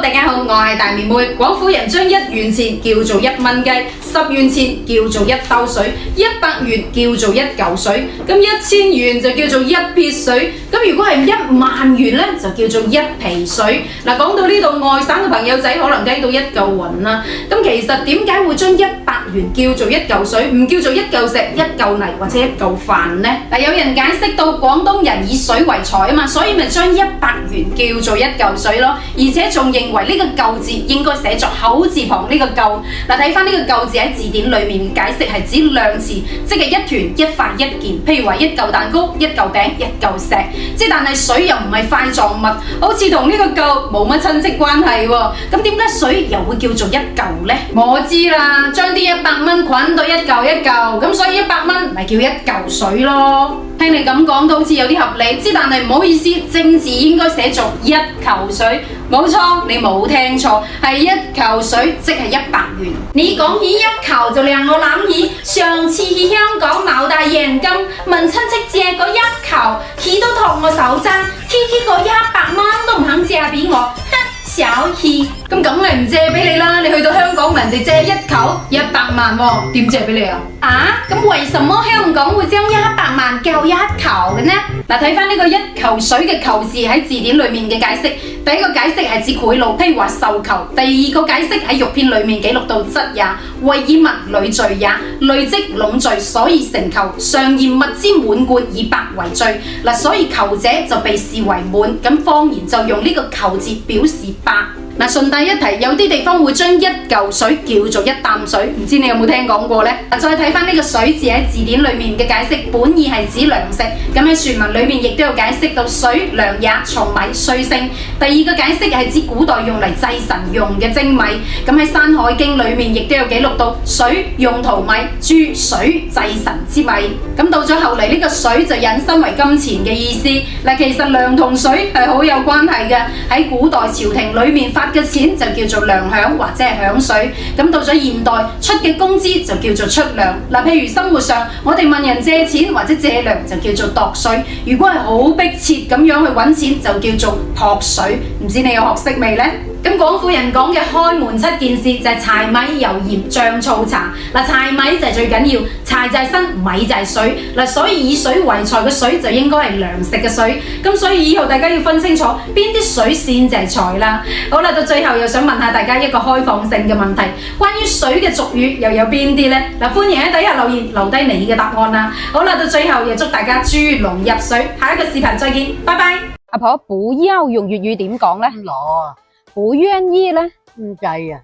大家好，我係大面妹。廣府人將1元錢叫做1蚊雞，10元錢叫做1兜水，100元叫做1嚿水，咁1000元就叫做1撇水，咁如果係1萬元呢，就叫做1皮水。嗱，講到呢度，外省嘅朋友仔可能雞到一嚿雲啦。咁其實點解會將100元叫做1嚿水，唔叫做1嚿石、1嚿泥或者1嚿飯呢？嗱，有人解釋到廣東人以水為財啊嘛，所以咪將100元叫做1嚿水咯，而且仲認為呢個嚿字應該寫作口字旁呢個嚿。嗱，睇翻呢個嚿字喺字典裏面解釋係指量詞，即係一團、一塊、一件。譬如話1嚿蛋糕、1嚿餅、1嚿石。即但係水又唔係塊狀物，好似同呢個嚿冇乜親戚關係喎。咁點解水又會叫做1嚿呢？我知啦，將啲100蚊捆到一嚿一嚿，咁所以100蚊咪叫1嚿水咯。聽你咁講都好似有啲合理，之但係唔好意思，正字應該寫做1球水。冇錯，你冇聽錯，係1球水，即係100元。你講起1球就令我諗起上次去香港某大現金問親戚借嗰1球，佢都托我手踭，K 個100蚊都唔肯借俾我，哼！小氣，咁梗係唔借俾你啦！你去到香港，人哋借1球100萬喎，點借俾你啊？咁為什麼香港會將100萬叫1球嘅呢？嗱，睇翻呢個1球水嘅球字喺字典裏面嘅解釋，第一個解釋係指賄賂，譬如話受求；第二個解釋喺玉片裏面記錄到質也，為以物累贅也，累積攏聚，所以成球。常言物之滿貫，以百為最。嗱，所以球者就被視為滿，咁方言就用呢個球字表示百。嗱，順帶一提，有啲地方會將1嚿水叫做1擔水，唔知你有冇聽講過呢？再睇翻呢個水字喺字典裏面嘅解釋，本意係指糧食。咁喺説文裏面亦都有解釋到水糧也，從米歲星。第二個解釋係指古代用嚟祭神用嘅精米。咁喺《山海經》裏面亦都有記錄到水用淘米，注水祭神之米。咁到咗後嚟，呢個水就引申為金錢嘅意思。嗱，其實糧同水係好有關係嘅。喺古代朝廷裏面發嘅錢就叫做糧餉或者係響水，咁到咗現代出嘅工資就叫做出糧。嗱，譬如生活上我哋問人借錢或者借糧就叫做度水，如果係好迫切咁樣去揾錢就叫做撲水，唔知你有學識未呢？咁廣府人講嘅開門7件事就係柴米油鹽醬醋茶。嗱，柴米就係最緊要，柴就係身，米就係水。嗱，所以以水為財嘅水就應該係糧食嘅水。咁所以以後大家要分清楚邊啲水先就係財啦。好啦，到最後又想問下大家一個開放性嘅問題，關於水嘅俗語又有邊啲呢？嗱，歡迎喺底下留言留低你嘅答案啦。好啦，到最後又祝大家豬籠入水，下一個視頻再見，拜拜。阿婆，不要用粵語點講呢？唔攞啊，不願意呢？唔制啊，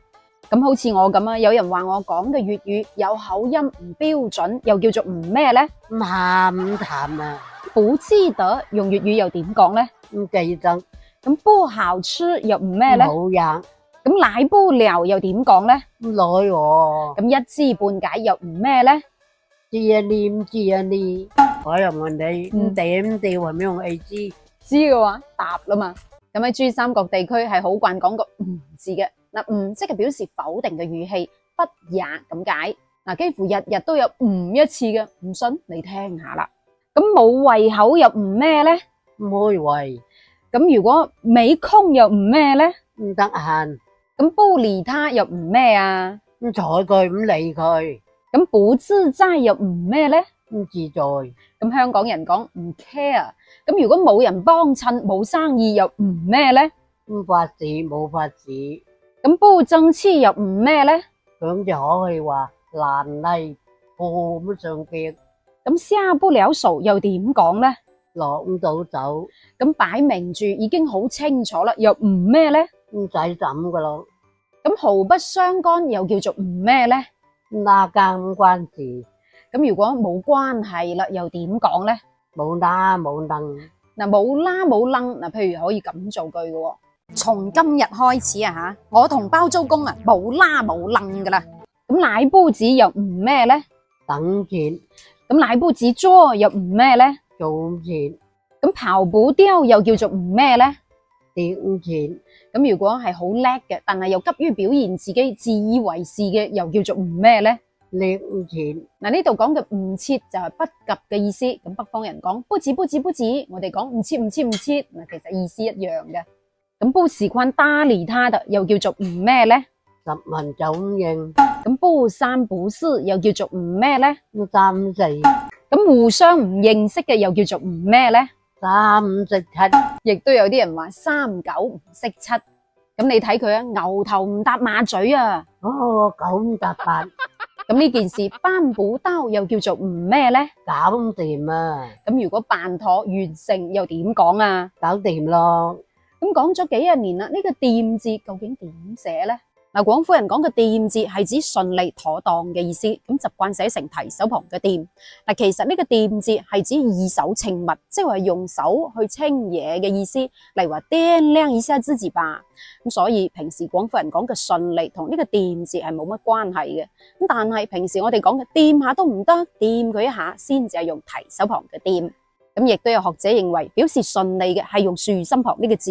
咁好似我咁啊，有人話我講嘅粵語有口音唔標準，又叫做唔咩呢？唔鹹唔淡啊，不記得用粵語又點講呢？唔記得，咁不好吃又唔咩呢？冇呀，咁奶不了又點講呢？唔攞喎，咁一知半解又唔咩呢？知一啲唔知一啲，我又問你唔點調係咪用 A 知？知嘅話答啦嘛。咁喺珠三角地區係好慣講個唔字嘅，嗱唔即係表示否定嘅語氣，不也咁解。嗱，幾乎日日都有唔一次嘅，唔信你聽下啦。咁冇胃口又唔咩呢？唔開胃，咁如果沒空又唔咩呢？唔得閒，咁不理他又唔咩啊？唔睬佢，唔理佢，咁不自在又唔咩呢？唔自在，咁香港人講唔 care。咁如果冇人幫襯，冇生意又唔咩呢？唔發展冇發展，咁不爭氣又唔咩呢？咁就可以話爛泥鋪唔上腳，咁下不了手又點講呢？落唔到手，咁擺明住已經好清楚啦，又唔咩呢？唔使諗噶咯，咁毫不相干又叫做唔咩呢？拉更唔關事，咁如果冇關係啦，又點講呢？冇拉冇楞，嗱，冇啦冇楞，嗱，譬如可以咁做句嘅喎。從今日開始啊吓，我同包租公啊冇啦冇楞噶啦。咁奶煲子又唔咩呢？等錢咁奶煲子桌又唔咩呢？做錢咁刨補雕又叫做唔咩呢？點錢咁如果係好叻嘅，但係又急於表現自己、自以為是嘅，又叫做唔咩呢？叻錢嗱，呢度講嘅唔切就係不及嘅意思。咁北方人講不止不止不止，我哋講唔切唔切唔切，嗱，其實意思一樣嘅。咁不喜歡搭理他的又叫做唔咩呢？十問九唔應，咁不三不四又叫做唔咩呢？三四，咁互相唔認識嘅又叫做唔咩呢？三五識七，亦都有啲人話三九唔識七。咁你睇佢啊，牛頭唔搭馬嘴啊。哦，九唔搭八，咁呢件事搬補刀又叫做唔咩呢？搞唔掂啊，咁如果辦妥完成又點講啊？搞掂咯。咁講咗幾十年啦，呢個掂字究竟點寫呢？嗱，廣府人講嘅掂字係指順利妥當嘅意思，咁習慣寫成提手旁嘅掂。嗱，其實呢個掂字係指以手稱物，即係話用手去稱嘢嘅意思。例如話掂靚意思係之字吧。咁所以平時廣府人講嘅順利同呢個掂字係冇乜關係嘅。咁但係平時我哋講嘅掂下都唔得，掂佢一下先至係用提手旁嘅掂。咁亦都有學者認為表示順利嘅係用豎心旁呢個字。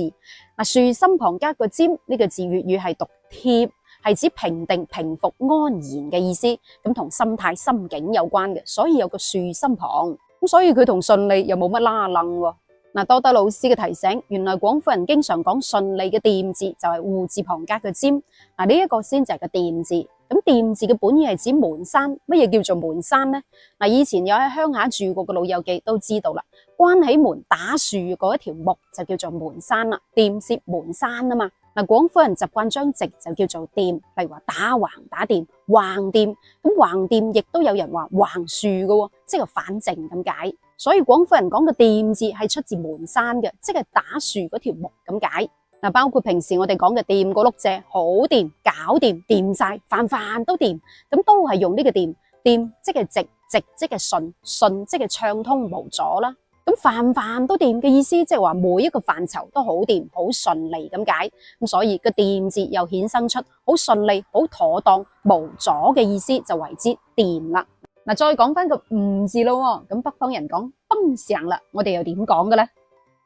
嗱，豎心旁加個尖呢個字粵語係讀貼，係指平定、平復、安然嘅意思。咁同心態、心境有關嘅，所以有個豎心旁。咁所以佢同順利又冇乜拉楞喎。嗱，多得老師嘅提醒，原來廣府人經常講順利嘅掂字就係戶字旁加個尖。嗱，呢一個先就係個掂字。咁掂字嘅本意係指門山，乜嘢叫做門山呢？嗱，以前有喺鄉下住過嘅老友記都知道啦，關起門打樹嗰一條木就叫做門山啦，掂攝門山啊嘛。嗱，廣府人習慣將直就叫做掂，例如話打橫打掂、橫掂。咁橫掂亦都有人話橫樹嘅喎，即係反正咁解。所以廣府人講嘅掂字係出自門山嘅，即係打樹嗰條木咁解。嗱，包括平時我哋講嘅掂個碌蔗，好掂、搞掂、掂晒，飯飯都掂，咁都係用呢個掂。掂即係直，直即係順，順即係暢通無阻啦。咁飯飯都掂嘅意思，即係話每一個範疇都好掂、好順利咁解。咁所以個掂字又衍生出好順利、好妥當、無阻嘅意思，就為之掂啦。嗱，再講翻個唔字咯，咁北方人講崩上啦，我哋又點講嘅咧？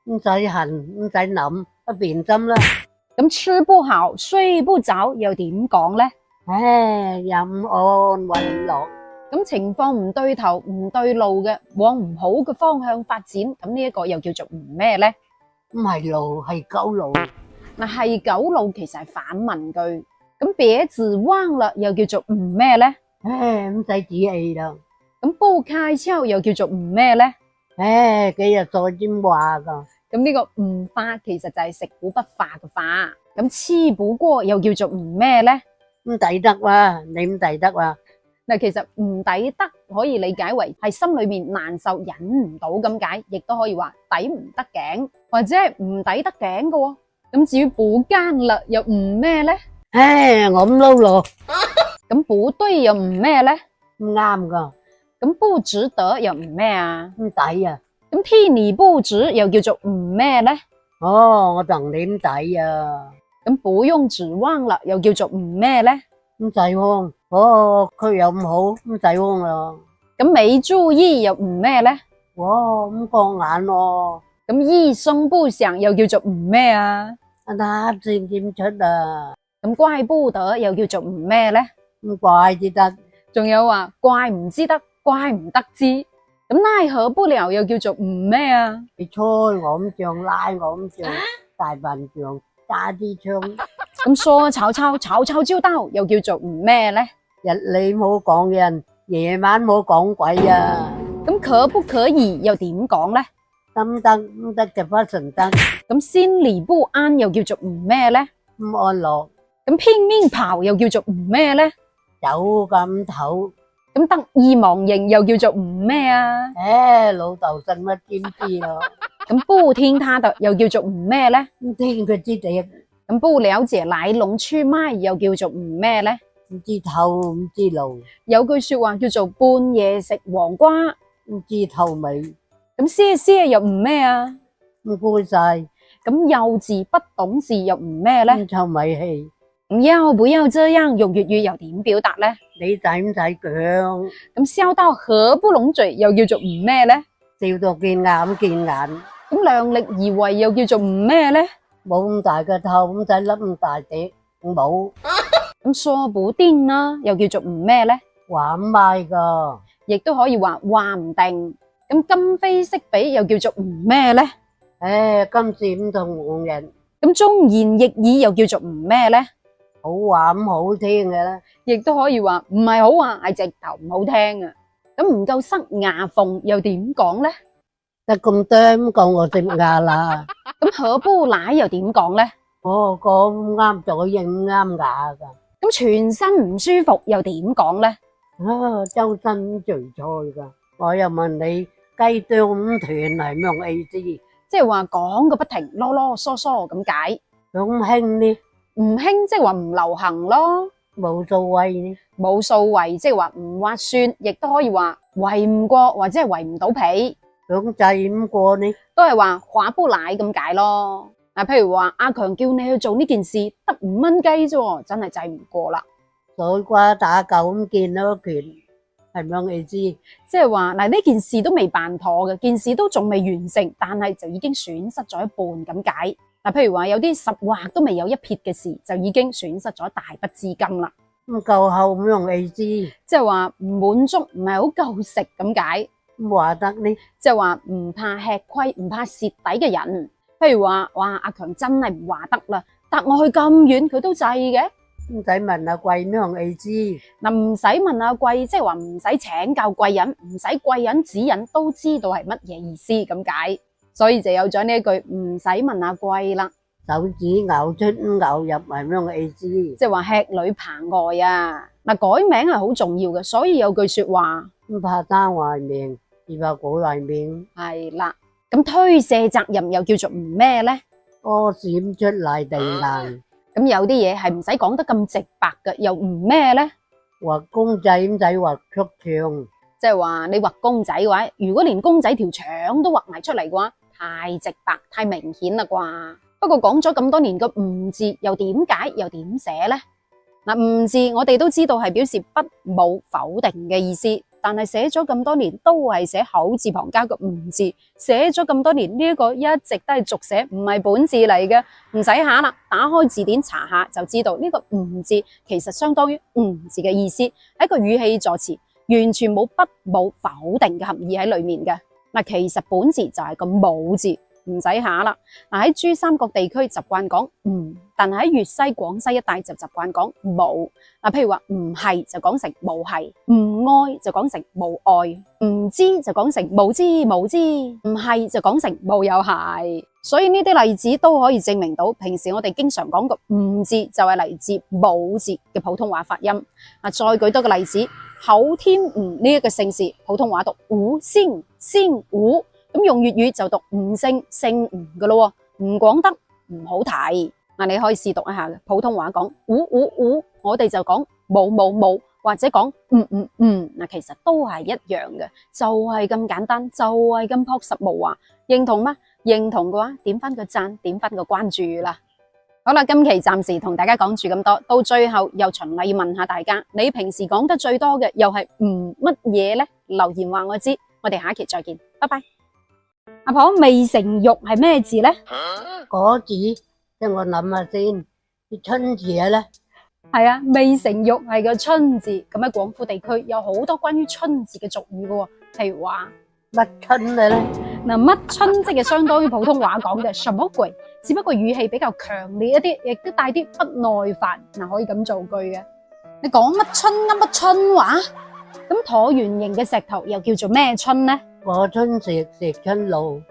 唔使恨，唔使諗，不變心啦。咁吃不好、睡不着又點講咧？唉，任安運樂。咁情況唔對頭、唔對路嘅，往唔好嘅方向發展，咁呢一個又叫做唔咩咧？唔係路，係狗路。嗱，係狗路其實係反問句。咁別字彎啦，又叫做唔咩咧？唉，唔使旨意啦。咁煲開竅又叫做唔咩咧？唉，幾日再先話噶。咁呢個唔化其實就係食古不化嘅化。咁黐補鍋又叫做唔咩咧？唔抵得哇，你唔抵得哇。嗱，其實唔抵得可以理解為係心裏面難受、忍唔到咁解，亦都可以話抵唔得頸，或者係唔抵得頸嘅喎。咁至於補奸啦，又唔咩咧？唉，我唔撈咯。咁補堆又唔咩咧？唔啱噶。咁不值得又唔咩啊？唔抵啊。咁天而不值又叫做唔咩咧？哦，我同你唔抵啊。咁不用指望啦，又叫做唔咩咧？唔使慌。哦，佢又唔好，唔使慌咯。咁沒注意又唔咩咧？哇，唔過眼咯。咁一聲不響又叫做唔咩啊？答先點出啊？咁怪不得又叫做唔咩咧？唔怪之得。仲有話怪唔知得，怪唔得知。咁奈何不了又叫做唔咩啊？你吹我咁像，拉我咁像，大笨象加支槍。咁說曹操，曹操招刀又叫做唔咩咧？日你冇講人，夜晚冇講鬼啊。咁可不可以又點講咧？得唔得？唔得就不順得。咁心裡不安又叫做唔咩咧？唔安樂。咁拼命跑又叫做唔咩咧？走咁唞。咁得意忘形又叫做唔咩啊？唉，老豆信乜點知咯？咁不聽他的又叫做唔咩咧？唔聽佢知地。咁不了解來龍去脈又叫做唔咩咧？唔知頭唔知路。有句說話叫做半夜食黃瓜，唔知頭尾。咁些些又唔咩啊？唔該晒。咁幼稚不懂事又唔咩咧？唔臭米氣。咁要不要這樣用粵語又點表達咧？你使唔使講？咁笑到合不攏嘴又叫做唔咩咧？笑到見眼見眼。咁量力而為又叫做唔咩咧？冇咁大個頭，唔使笠咁大隻，冇。咁說不定啦，又叫做唔咩咧？話唔埋噶，亦都可以話唔定。咁今非昔比又叫做唔咩咧？唉，今時唔同往日，咁忠言逆耳又叫做唔咩咧？好話咁好聽嘅啦。亦都可以話唔係好話，係直頭唔好聽啊。咁唔夠塞牙縫又點講咧？得咁多咁講我食牙啦。咁荷包奶又點講咧？我講啱嘴應啱牙噶。咁全身唔舒服又點講咧？啊，周身聚菜噶。我又問你雞啄五斷係咩樣意思？即係話講個不停，囉囉嗦嗦咁解。咁興呢？唔興即係話唔流行咯。冇數位呢？冇數圍即係話唔劃算，亦都可以話圍唔過或者係圍唔到皮，想制咁過呢？都係話划煲奶咁解咯。嗱，譬如話阿強叫你去做呢件事，得5蚊雞啫，真係制唔過啦。水瓜打狗咁見到一拳，係咪樣意思？即係話嗱，呢件事都未辦妥嘅，件事都仲未完成，但係就已經損失咗一半咁解。嗱，譬如話有啲十劃都未有一撇嘅事，就已經損失咗大筆資金啦。咁夠後咁樣意思？即係話唔滿足，唔係好夠食咁解。咁話得呢？即係話唔怕吃虧，唔怕蝕底嘅人。譬如話，哇，阿強真係唔話得啦，搭我去咁遠佢都制嘅。唔使問阿貴咩樣意思？嗱，唔使問阿貴，即係話唔使請教貴人，唔使貴人指引，都知道係乜嘢意思咁解。所以就有咗呢一句唔使問阿貴啦。手指咬出咬入係咩樣意思？即係話吃裏扒外啊。嗱，改名係好重要嘅，所以有句說話唔怕生壞命，只怕古壞命。係啦。咁推卸責任又叫做唔咩咧？屙閃出嚟地爛。咁有啲嘢係唔使講得咁直白嘅，又唔咩咧？畫公仔咁仔畫出腸，即係話你畫公仔嘅話，如果連公仔條腸都畫埋出嚟嘅話，太直白太明顯啦啩。不過講咗咁多年個唔字又點解又點寫咧？嗱，唔字我哋都知道係表示不冇否定嘅意思，但係寫咗咁多年都係寫口字旁加個唔字，寫咗咁多年呢一個一直都係續寫，唔係本字嚟嘅，唔使下啦，打開字典查下就知道呢個唔字其實相當於唔字嘅意思，係一個語氣助詞，完全冇不冇否定嘅含義喺裏面嘅。嗱，其實本字就係個冇字。唔使下啦，嗱，喺珠三角地區習慣講唔，但係喺粵西、廣西一帶就習慣講冇。嗱，譬如話唔係就講成冇係，唔愛就講成冇愛，唔知就講成冇知冇知，唔係就講成冇有係。所以呢啲例子都可以證明到，平時我哋經常講個唔字就係嚟自冇字嘅普通話發音。再舉多個例子，口天吳呢一個姓氏，普通話讀吳姓先吳。咁用粵語就讀吳姓姓吳嘅咯，吳廣德唔好睇。嗱，你可以試讀一下嘅普通話講吳，我哋就講冇，或者講嗱，其實都係一樣嘅，就係咁簡單，就係咁樸實無華。認同嗎？認同嘅話，點翻個讚，點翻個關注啦。好啦，今期暫時同大家講住咁多，到最後又循例問下大家，你平時講得最多嘅又係乜嘢呢？留言話我知，我哋下一期再見，拜拜。阿婆，未成肉係咩字咧？果字，等我諗下先。啲春字咧，係啊，未成肉係個春字。咁喺廣府地區有好多關於春字嘅俗語嘅，譬如話乜春嘅咧？嗱，乜春即係相當於普通話講嘅什麼鬼，只不過語氣比較強烈一啲，亦都帶啲不耐煩。嗱，可以咁造句嘅。你講乜春噏乜春話？咁橢圓形嘅石頭又叫做咩春呢？鵝春石，石春路。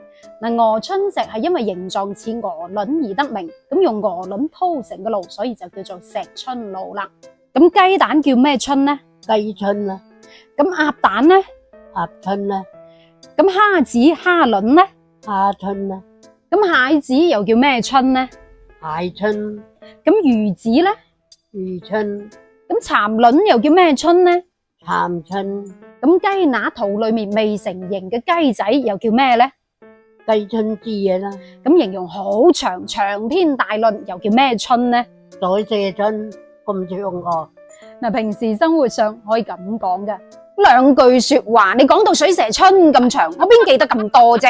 嗱，鵝春石係因為形狀似鵝卵而得名，咁用鵝卵鋪成嘅路，所以就叫做石春路啦。咁雞蛋叫咩春呢？雞春啦。咁鴨蛋呢？鴨春啦。咁蝦子蝦卵呢？蝦春啦。咁蟹子又叫咩春呢？蟹春。咁魚子呢？魚春。咁蠶卵又叫咩春呢？蠶春。咁雞乸肚裏面未成形嘅雞仔又叫咩呢？雞春之嘢啦。咁形容好長，長篇大論又叫咩春呢？水蛇春咁長個。嗱，平時生活上可以咁講嘅兩句說話，你講到水蛇春咁長，我邊記得咁多啫？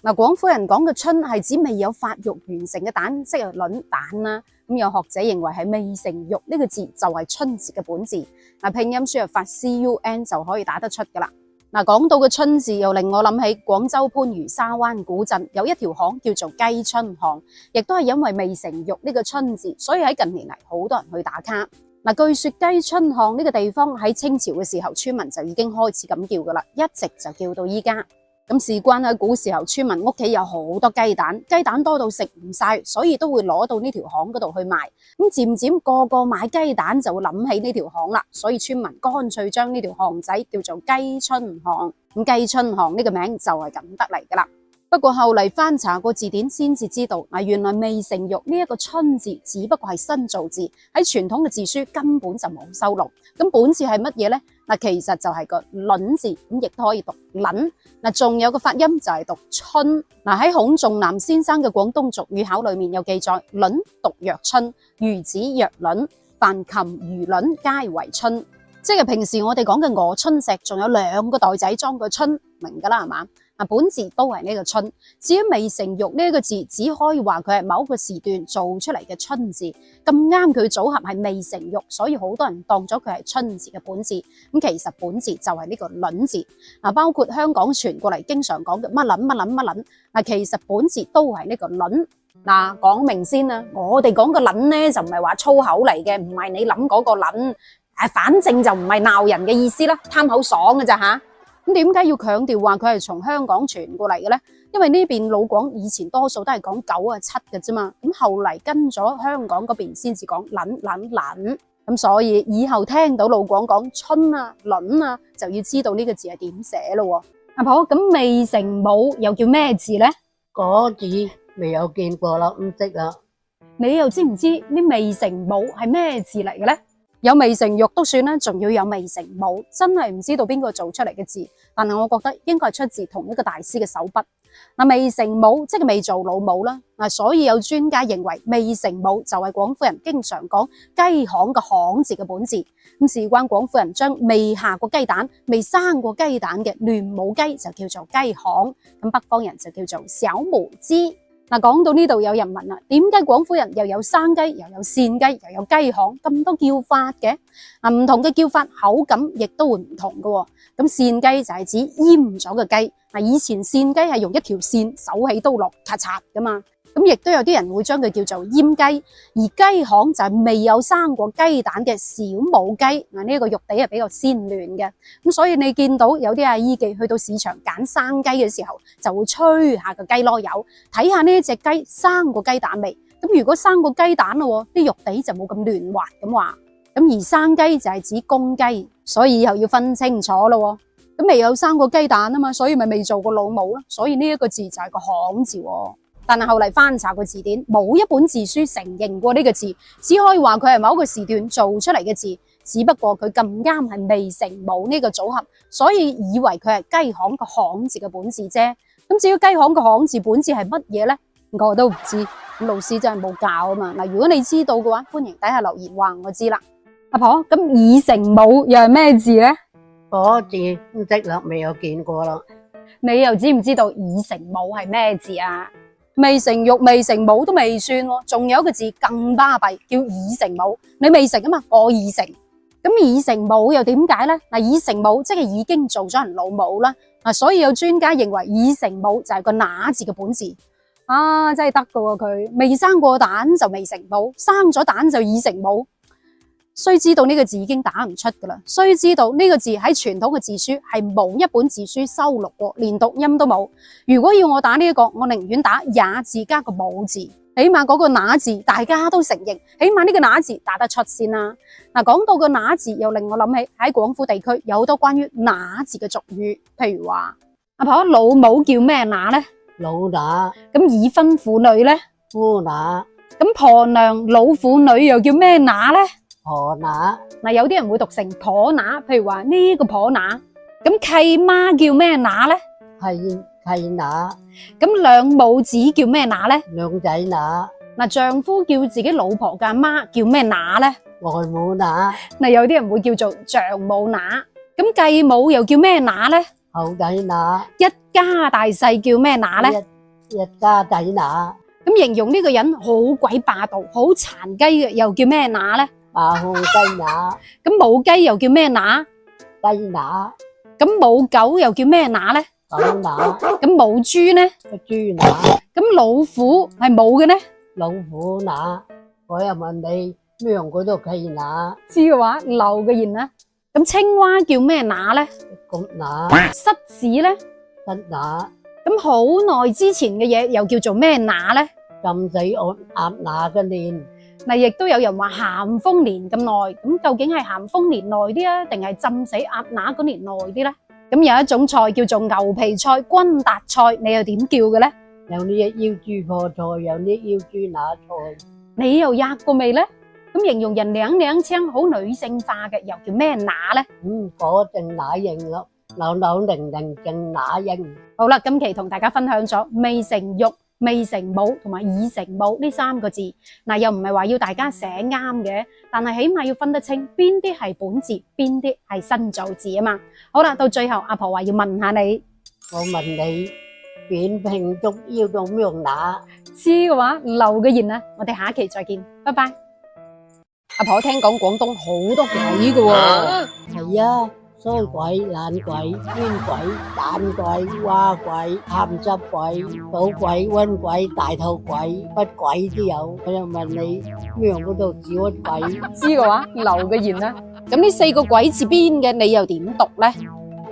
嗱，廣府人講嘅春係指未有發育完成嘅蛋，即係卵蛋啦。咁有學者認為係未成肉呢個字就係春字嘅本字。嗱，拼音輸入法 CUN 就可以打得出噶啦。嗱，講到嘅春字，又令我諗起廣州番禺沙灣古鎮有一條巷叫做雞春巷，亦都係因為未成肉呢個春字，所以喺近年嚟好多人去打卡。嗱，據說雞春巷呢個地方喺清朝嘅時候，村民就已經開始咁叫噶啦，一直就叫到依家。咁事關喺古時候，村民屋企有好多雞蛋，雞蛋多到食唔晒，所以都會攞到呢條巷嗰度去賣。咁漸漸個個買雞蛋就會諗起呢條巷啦，所以村民乾脆將呢條巷仔叫做雞春巷。咁雞春巷呢個名就係咁得嚟噶啦。不過後嚟翻查個字典先至知道，原來未成肉呢一個春字只不過係新造字，喺傳統嘅字書根本就冇收錄。咁本字係乜嘢呢？其實就係個卵字，咁亦都可以讀卵。仲有個發音就係讀春。喺孔仲南先生嘅廣東俗語考裏面有記載，卵讀若春，魚子若卵，凡禽魚卵皆為春。即係平時我哋講嘅鵝春石，仲有2個袋仔裝個春，明噶啦係嘛？本字都係呢個春。至於未成肉呢個字，只可以話佢係某個時段做出嚟嘅春字，咁啱佢組合係未成肉，所以好多人當咗佢係春字嘅本字。咁其實本字就係呢個卵字。包括香港傳過嚟經常講嘅乜撚乜撚乜撚，其實本字都係呢個卵。講明先啦，我哋講個卵呢就唔係話粗口嚟嘅，唔係你諗嗰個卵，反正就唔係鬧人嘅意思啦，貪口爽嘅咋吓。咁點解要強調話佢係從香港傳過嚟嘅呢？因為呢邊老廣以前多數都係講9啊7嘅啫嘛，咁後嚟跟咗香港嗰邊先至講撚，咁所以以後聽到老廣講春啊、卵啊，就要知道呢個字係點寫咯。阿婆，咁未成母又叫咩字呢？嗰字未有見過啦，唔識啦。你又知唔知呢未成母係咩字嚟嘅呢？有未成肉都算啦，仲要有未成母，真係唔知道邊個做出嚟嘅字，但係我覺得應該係出自同一個大師嘅手筆。未成母即係未做老母啦，所以有專家認為未成母就係廣府人經常講雞巷嘅巷字嘅本字。咁事關廣府人將未下過雞蛋、未生過雞蛋嘅嫩母雞就叫做雞巷，咁北方人就叫做小母雞。講到呢度有人問啦，點解廣府人又有生雞，又有扇雞，又有雞巷，咁多叫法嘅？唔同嘅叫法，口感亦都會唔同嘅。咁扇雞就係指閹咗嘅雞。以前扇雞係用一條線手起刀落，咔嚓噶嘛。咁亦都有啲人會將佢叫做閹雞，而雞巷就係未有生過雞蛋嘅小母雞。呢個肉地係比較鮮嫩嘅，咁所以你見到有啲阿姨記去到市場揀生雞嘅時候，就會吹下個雞籮柚，睇下呢一隻雞生過雞蛋未。咁如果生過雞蛋咯，啲肉地就冇咁嫩滑咁話。咁而生雞就係指公雞，所以又要分清楚咯。咁未有生過雞蛋啊嘛，所以咪未做過老母咯。所以呢一個字就係個巷字。但係後嚟翻查個字典，冇一本字書承認過呢個字，只可以話佢係某個時段做出嚟嘅字。只不過佢咁啱係未成母呢個組合，所以以為佢係雞巷個巷字嘅本字啫。咁至於雞巷個巷字本字係乜嘢呢？我都唔知。咁老師真係冇教啊嘛。如果你知道嘅話，歡迎底下留言話我知啦。阿婆，咁已成母又係咩字呢？嗰字唔識啦，未有見過啦。你又知唔知道已成母係咩字啊？未成肉、未成母都未算喎，仲有一個字更巴閉，叫已成母。你未成啊嘛，我已成。咁已成母又點解呢？已成母即係已經做咗人老母啦。所以有專家認為已成母就係個乸字嘅本字。真係得噶喎，佢未生過蛋就未成母，生咗蛋就已成母。須知道呢個字已經打唔出噶啦，須知道呢個字喺傳統嘅字書係冇一本字書收錄過，連讀音都冇。如果要我打呢個，我寧願打也字加個母字，起碼嗰個乸字大家都承認，起碼呢個乸字打得出先啦。講到個乸字，又令我諗起喺廣府地區有好多關於乸字嘅俗語，譬如話阿婆老母叫咩乸呢？老乸。咁已婚婦女呢？夫乸。咁婆娘老婦女又叫咩乸呢？婆乸。有啲人會讀成婆乸，譬如話呢個婆乸。咁契媽叫咩乸呢？契乸。咁兩母子叫咩乸呢？兩仔乸。丈夫叫自己老婆嘅阿媽叫咩乸呢？外母乸。有啲人會叫做丈母乸。咁繼母又叫咩乸呢？後仔乸。一家大細叫咩乸呢？一家仔乸。咁形容呢個人好鬼霸道、好殘雞嘅，又叫咩乸呢？霸控雞乸。咁母雞又叫咩乸？雞乸。咁冇狗又叫咩乸咧？狗乸，咁冇豬咧？豬乸，咁老虎係冇嘅呢？老虎乸。我又問你咩樣嗰度企乸？知嘅話留嘅言啦。咁青蛙叫咩乸咧？公乸，虱子咧？得乸，咁好耐之前嘅嘢又叫做咩乸咧？浸死鴨乸嘅年，嗱，亦都有人話咸豐年咁耐，咁究竟係咸豐年耐啲啊，定係浸死鴨乸嗰年耐啲咧？咁有一種菜叫做牛皮菜、君達菜，你又點叫嘅咧？有呢腰豬破菜，有呢腰豬乸菜。你又吔過未咧？咁形容人娘娘腔好女性化嘅，又叫咩乸咧？嗰正乸型咯，扭扭擰擰正乸型。好啦，今期同大家分享咗未成玉、未成母同埋已成母呢3個字。嗱，又唔係話要大家寫啱嘅，但係起碼要分得清邊啲係本字，邊啲係新造字啊嘛。好啦，到最後阿婆話要問下你，我問你，扁平足要做咩乸？知嘅話留嘅言啊，我哋下一期再見，拜拜。阿婆聽講廣東好多鬼嘅喎，係啊，衰鬼、懶鬼、冤鬼、蛋鬼、蛙鬼、鹹濕鬼、賭鬼、瘟鬼、大肚鬼，乜鬼都有。我又問你，咩樣嗰度少乜鬼？知嘅話留嘅言啦。咁呢4個鬼字邊嘅你又點讀咧？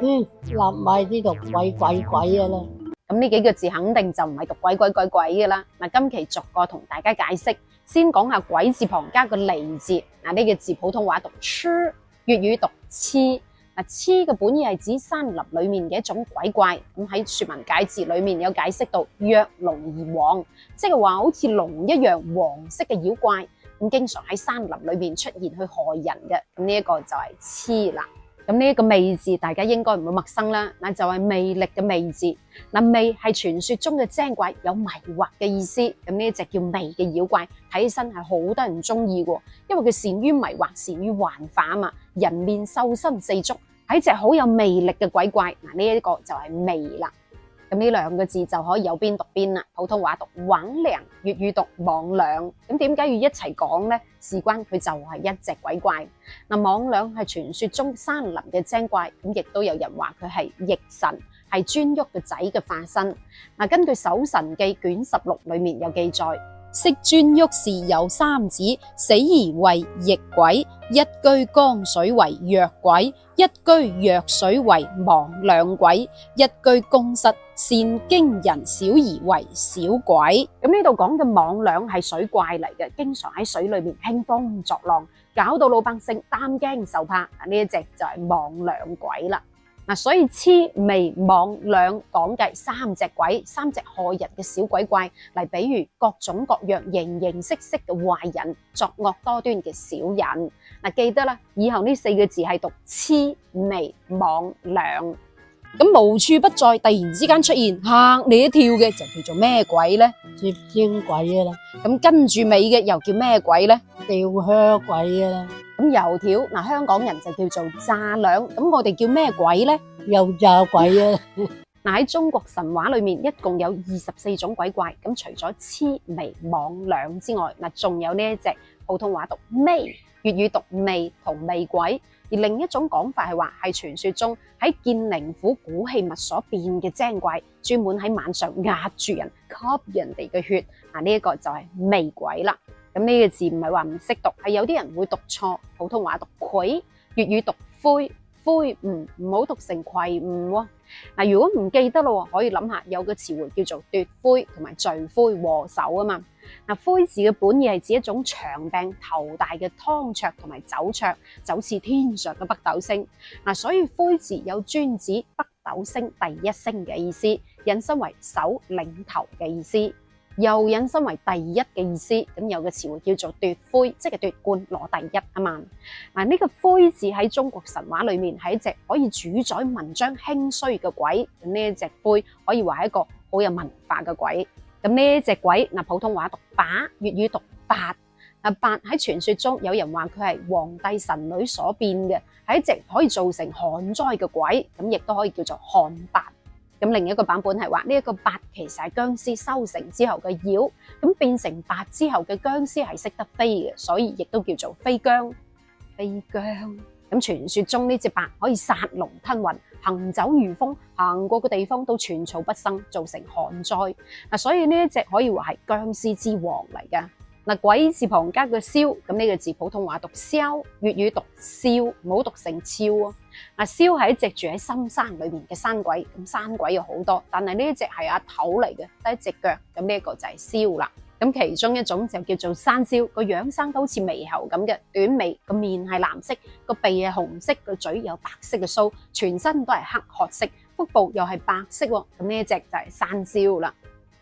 立埋呢度鬼鬼鬼嘅啦。咁呢幾個字肯定就唔係讀鬼鬼鬼鬼嘅啦。嗱，今期逐個同大家解釋，先講下鬼字旁加個離字。嗱，呢個字普通話讀黐，粵語讀黐。嗱，黐嘅本意係指山林裏面嘅一種鬼怪。咁喺說文解字裏面有解釋到若龍而黃，即係話好似龍一樣黃色嘅妖怪。咁經常喺山林裏面出現去害人嘅。咁呢一個就係黐啦。咁呢一個魅字大家應該唔會陌生啦，嗱就係魅力嘅魅字。嗱，魅係傳說中嘅精怪，有迷惑嘅意思。咁呢一隻叫魅嘅妖怪，睇起身係好多人中意嘅，因為佢善於迷惑，善於幻化啊嘛。人面獸身四足，係一隻好有魅力嘅鬼怪。嗱，呢一個就係魅啦。咁呢2個字就可以有邊讀邊啦。普通話讀魍魎，粵語讀魍魎。咁點解要一齊講呢？事關佢就係一隻鬼怪。嗱，魍魎係傳說中山林嘅精怪，咁亦都有人話佢係翼神，係顓頊嘅仔嘅化身。嗱，根據《搜神記》卷16裏面有記載，昔顓頊氏有3子，死而為翼鬼，一居江水為藥鬼，一居藥水為魍魎鬼，一居宮室善驚人小兒為小鬼。咁呢度講嘅魍魎係水怪嚟嘅，經常喺水裏面興風作浪，搞到老百姓擔驚受怕。呢一隻就係魍魎鬼啦。嗱，所以魑魅魍魎講嘅3隻鬼，3隻害人嘅小鬼怪嚟比喻各種各樣形形色色嘅壞人，作惡多端嘅小人。嗱，記得啦，以後呢4個字係讀魑魅魍魎。咁無處不在，突然之間出現嚇你一跳嘅就叫做咩鬼呢？接精鬼啦，咁跟住尾嘅又叫咩鬼呢？吊靴鬼啦，咁油條嗱，香港人就叫做炸兩，咁我哋叫咩鬼呢？又炸鬼啊！嗱，喺中國神話裏面，一共有24種鬼怪。咁除咗魑魅魍魎之外，嗱仲有呢一隻普通話讀魅，粵語讀魅同魅鬼。而另一種講法係話係傳說中喺建寧府古器物所變嘅精怪，專門喺晚上壓住人，吸人哋嘅血。嗱，呢一個就係魅鬼啦。咁呢個字唔係話唔識讀，係有啲人會讀錯。普通話讀魁，粵語讀魁，魁梧，唔好讀成魁梧喎。嗱，如果唔記得咯，可以諗下有個詞彙叫做奪魁同埋罪魁禍首啊嘛。嗱，魁字嘅本意係指一種長病頭大嘅湯勺同埋酒桌，就好似天上嘅北斗星。嗱，所以魁字有專指北斗星第一星嘅意思，引申為首領頭嘅意思，又引申為第一嘅意思。咁有個詞彙叫做奪魁，即係奪冠攞第一啊嘛。嗱，呢個魁字喺中國神話裏面係一隻可以主宰文章興衰嘅鬼。呢一隻魁可以話係一個好有文化嘅鬼。咁呢一隻鬼，嗱普通話讀把，粵語讀八。嗱，八喺傳說中有人話佢係皇帝神女所變嘅，係一隻可以造成旱災嘅鬼，咁亦都可以叫做旱八。咁另一個版本係話呢一個八其實係僵屍收成之後嘅妖，咁變成八之後嘅僵屍係識得飛嘅，所以亦都叫做飛僵。飛僵。咁傳說中呢隻八可以殺龍吞魂，行走如風，行過嘅地方都寸草不生，造成旱災。所以呢一隻可以話係僵屍之王嚟㗎。鬼字旁加個燒，咁呢個字普通話讀燒，粵語讀燒，唔好讀成超啊。燒係一隻住喺深山裏面嘅山鬼，咁山鬼有好多，但係呢一隻係阿頭嚟嘅，得一隻腳，咁呢一個就係燒啦。咁其中一種就叫做山燒，個樣生得好似獼猴咁嘅，短尾，個面係藍色，個鼻係紅色，個嘴有白色嘅鬚，全身都係黑褐色，腹部又係白色喎。咁呢一隻就係山燒啦。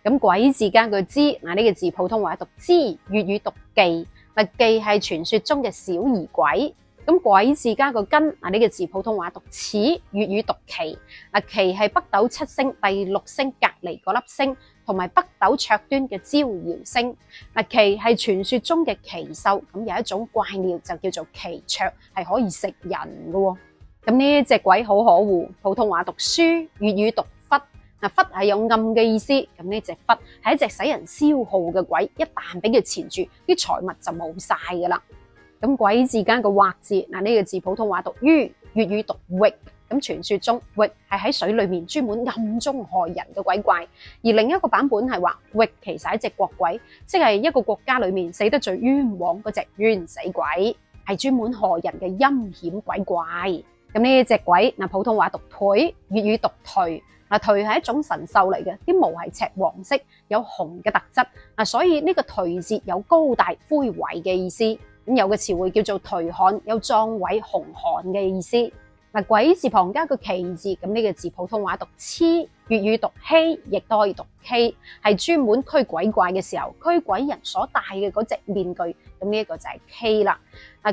咁鬼字加個之，呢個字普通話讀之，粵語讀忌。忌係傳說中嘅小兒鬼。咁鬼字加個根，呢個字普通話讀始，粵語讀奇。奇係北斗七星第六星隔離嗰粒星，同埋北斗桌端嘅招搖星。奇係傳說中嘅奇獸，咁有一種怪鳥就叫做奇雀，係可以食人嘅。咁呢隻鬼好可惡，普通話讀書，粵語讀忽。忽係有暗嘅意思，咁呢隻忽係一隻使人消耗嘅鬼，一旦俾佢纏住，啲財物就冇晒噶啦。咁鬼字間個惑字，呢個字普通話讀於，粵語讀域。咁傳說中域係喺水裏面專門暗中害人嘅鬼怪，而另一個版本係話域其實係一隻國鬼，即係一個國家裏面死得最冤枉嗰隻冤死鬼，係專門害人嘅陰險鬼怪。咁呢隻鬼，普通話讀頹，粵語讀頹。頹係一種神獸嚟嘅，啲毛係赤黃色，有紅嘅特質。所以呢個頹字有高大魁偉嘅意思。咁有個詞彙叫做頹悍，有壯偉雄悍嘅意思。鬼字旁加個奇字，咁呢個字普通話讀黐，粵語讀希，亦都可以讀 K， 係專門驅鬼怪嘅時候，驅鬼人所戴嘅嗰隻面具。咁呢一個就係 K 啦。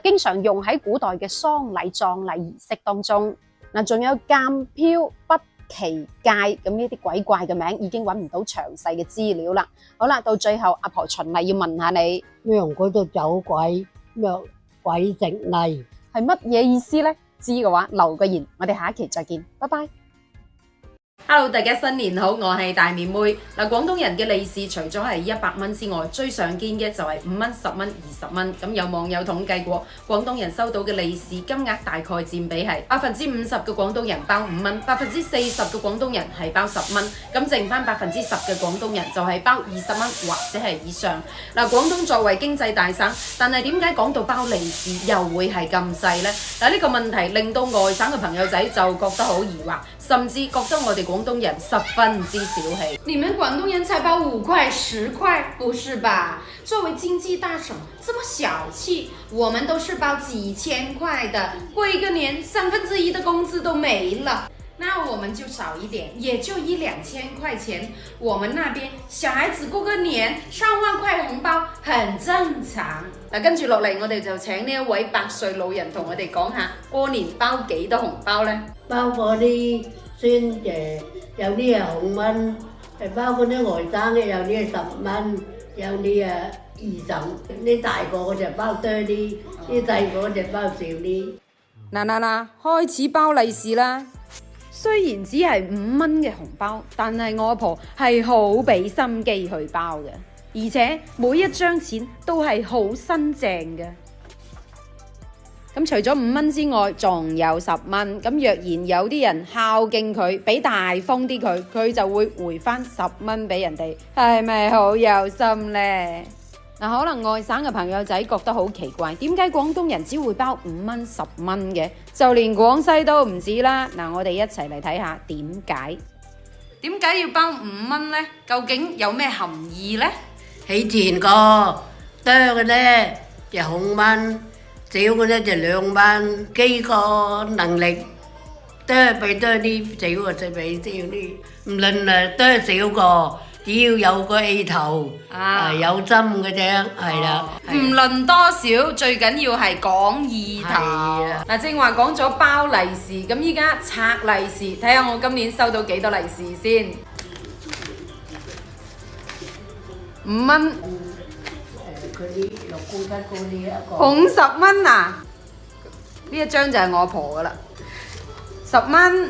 經常用喺古代嘅喪禮、葬禮儀式當中。仲有鑑飄不奇界，咁呢啲鬼怪嘅名已經揾唔到詳細嘅資料啦。好啦，到最後阿婆循例要問下你，咩用嗰度走鬼，咩鬼食泥，係乜嘢意思呢？知嘅話留個言，我哋下一期再見，拜拜。Hello， 大家新年好，我係大面妹。廣東人嘅利是除咗係100蚊之外，最常見嘅就係5蚊、10蚊、20蚊。咁有網友統計過，廣東人收到嘅利是金額大概佔比係50%嘅廣東人包5蚊，40%嘅廣東人係包10蚊，咁剩翻10%嘅廣東人就係包20蚊或者係以上。廣東作為經濟大省，但係點解講到包利是又會係咁細呢？呢個問題令到外省嘅朋友仔就覺得好疑惑，甚至覺得我哋廣東人十分之小氣。你們廣東人才包5塊、10塊，不是吧？作為經濟大省，這麼小氣，我們都是包幾千塊的。過一個年，1/3的工資都沒了，那我們就少一點，也就1-2千塊錢。我們那邊小孩子過個年，上萬塊紅包很正常。跟住落嚟，我哋就請呢一位100歲老人同我哋講下過年包幾多紅包呢？包嗰啲孫爺，有啲係5蚊，包嗰啲外省嘅有啲係10蚊，有啲20，啲大個嗰隻包多啲，啲細個嗰隻包少啲。嗱，開始包利是啦！雖然只係5蚊嘅紅包，但係我阿婆係好俾心機去包嘅，而且每一張錢都係好新淨嘅。咁除咗5蚊之外，仲有10蚊。咁若然有啲人孝敬佢，俾大方啲佢，佢就會回翻10蚊俾人哋，係咪好有心呢？可能外省嘅朋友仔覺得好奇怪，點解廣東人只會包5蚊、10蚊嘅？就連廣西都唔止啦。我哋一齊嚟睇下點解？點解要包5蚊呢？究竟有咩含義呢？起錢個多嘅呢就5蚊，少嘅呢就2蚊。幾個能力多俾多啲，少嘅就俾少啲。唔論多少個，只要有個 A 頭，有針嘅啫，係啦。唔論多少，最緊要係講意頭。正話講咗包利是，咁依家拆利是，睇下我今年收到幾多利是先。5蚊。佢啲6公7公呢一個。紅10蚊啊！呢一張就係我婆噶啦。10蚊。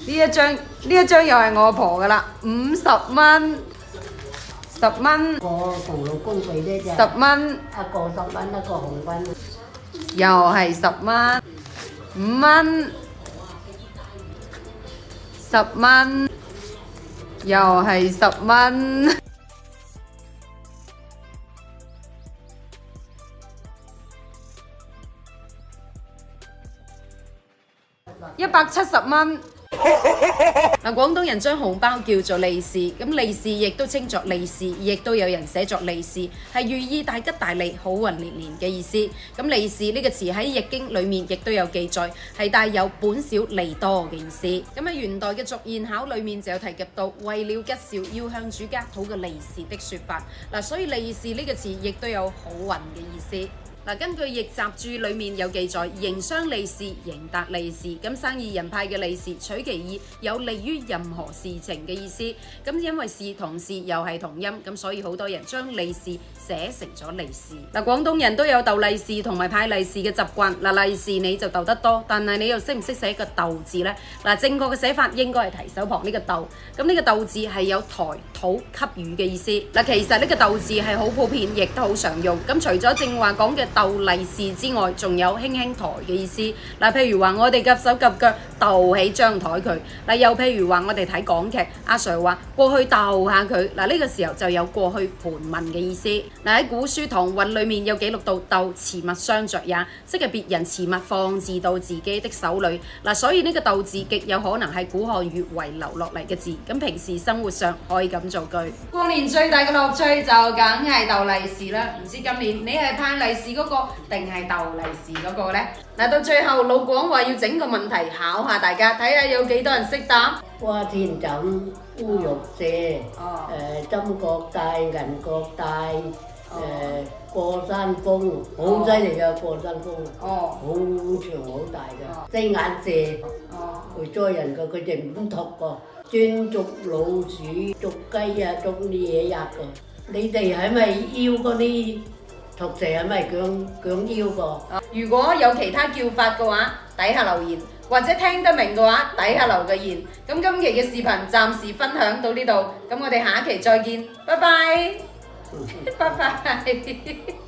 呢一張又係我婆噶啦，50蚊，10蚊，我同老公俾呢隻10蚊，一個10蚊，一個紅蚊，又係10蚊，5蚊， 10蚊，又係10蚊。170蚊。嗱，廣東人將紅包叫做利是，咁利是亦都稱作利是，亦都有人寫作利是，係寓意大吉大利、好運連連嘅意思。咁利是呢個詞喺易經裏面亦都有記載，係帶有本少利多嘅意思。咁喺元代嘅俗諺考裏面就有提及到，為了吉兆要向主家討個利是的說法。嗱，所以利是呢個詞亦都有好運嘅意思。根據《易雜注》裏面有記載，營商利是，贏達利是。咁生意人派嘅利是，取其意有利於任何事情嘅意思。咁因為是同事又係同音，咁所以好多人將利是寫成咗利是。廣東人都有逗利是同埋派利是嘅習慣。利是你就逗得多，但係你又識唔識寫個逗字呢？正確嘅寫法應該係提手旁呢個逗。咁呢個逗字係有抬、討、給予嘅意思。其實呢個逗字係好普遍，亦都好常用。咁除咗正話講嘅逗利是之外，仲有輕輕抬嘅意思。譬如話我哋夾手夾腳逗起張台佢。又譬如話我哋睇港劇，阿 Sir 話過去逗下佢。呢個時候就有過去盤問嘅意思。喺古書《唐韻》裏面有記錄到逗持物相着也，即係別人持物放置到自己的手裏。所以呢個逗字極有可能係古漢語遺留落嚟嘅字。咁平時生活上可以咁造句。過年最大嘅樂趣就梗係逗利是啦。唔知今年你係派利是嗰個定係逗利是嗰個呢？到最後老廣話要整個問題考下大家，睇下有幾多人識答。瓜天枕、烏玉蔗、針角帶、銀角帶、過山峰，好犀利㗎過山峰，好長好大㗎，雞眼蛇，會捉人㗎，佢哋唔托㗎，專捉老鼠、捉雞啊、捉啲嘢吔㗎。你哋係咪要嗰啲托蛇係咪講腰㗎？如果有其他叫法嘅話，底下留言，或者聽得明嘅話，底下留個言。咁今期嘅視頻暫時分享到呢度，咁我哋下一期再見，拜拜，拜拜。